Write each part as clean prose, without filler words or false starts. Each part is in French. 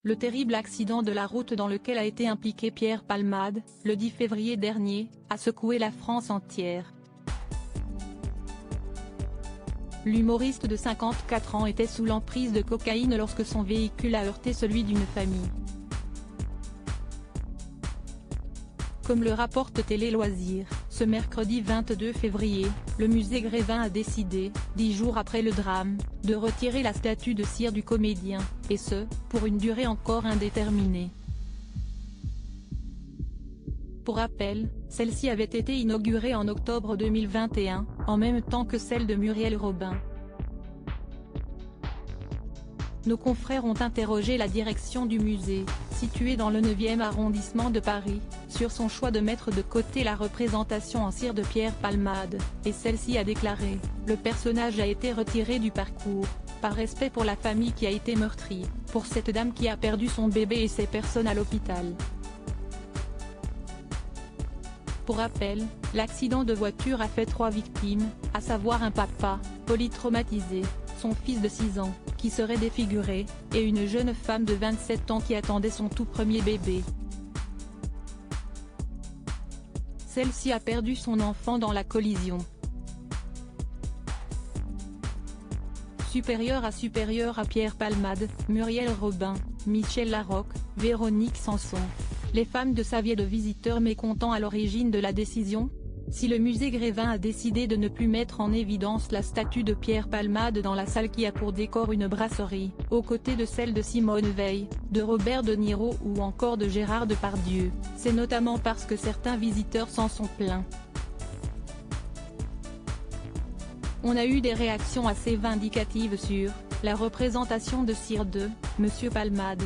Le terrible accident de la route dans lequel a été impliqué Pierre Palmade, le 10 février dernier, a secoué la France entière. L'humoriste de 54 ans était sous l'emprise de cocaïne lorsque son véhicule a heurté celui d'une famille. Comme le rapporte Télé Loisirs, ce mercredi 22 février, le musée Grévin a décidé, 10 jours après le drame, de retirer la statue de cire du comédien, et ce, pour une durée encore indéterminée. Pour rappel, celle-ci avait été inaugurée en octobre 2021, en même temps que celle de Muriel Robin. Nos confrères ont interrogé la direction du musée, situé dans le 9e arrondissement de Paris, sur son choix de mettre de côté la représentation en cire de Pierre Palmade, et celle-ci a déclaré « Le personnage a été retiré du parcours, par respect pour la famille qui a été meurtrie, pour cette dame qui a perdu son bébé et ces personnes à l'hôpital ». Pour rappel, l'accident de voiture a fait 3 victimes, à savoir un papa, polytraumatisé, son fils de 6 ans, qui serait défiguré, et une jeune femme de 27 ans qui attendait son tout premier bébé. Celle-ci a perdu son enfant dans la collision. Supérieur à Pierre Palmade, Muriel Robin, Michel Larocque, Véronique Sanson. Les femmes de s'aviez de visiteurs mécontents à l'origine de la décision. Si le musée Grévin a décidé de ne plus mettre en évidence la statue de Pierre Palmade dans la salle qui a pour décor une brasserie, aux côtés de celle de Simone Veil, de Robert De Niro ou encore de Gérard Depardieu, c'est notamment parce que certains visiteurs s'en sont plaints. On a eu des réactions assez vindicatives sur la représentation de cire de Monsieur Palmade.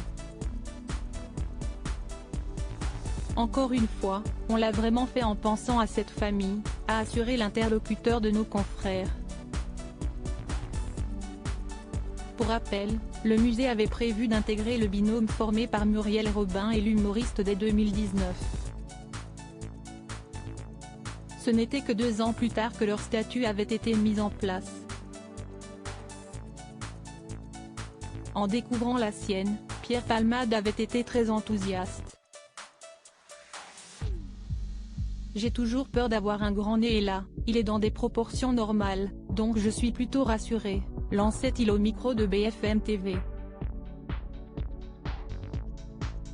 Encore une fois, on l'a vraiment fait en pensant à cette famille, a assuré l'interlocuteur de nos confrères. Pour rappel, le musée avait prévu d'intégrer le binôme formé par Muriel Robin et l'humoriste dès 2019. Ce n'était que 2 ans plus tard que leur statut avait été mise en place. En découvrant la sienne, Pierre Palmade avait été très enthousiaste. J'ai toujours peur d'avoir un grand nez et là, il est dans des proportions normales, donc je suis plutôt rassuré, lançait-il au micro de BFM TV.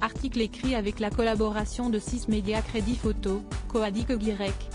Article écrit avec la collaboration de 6 médias Crédit Photo, Coadic Y.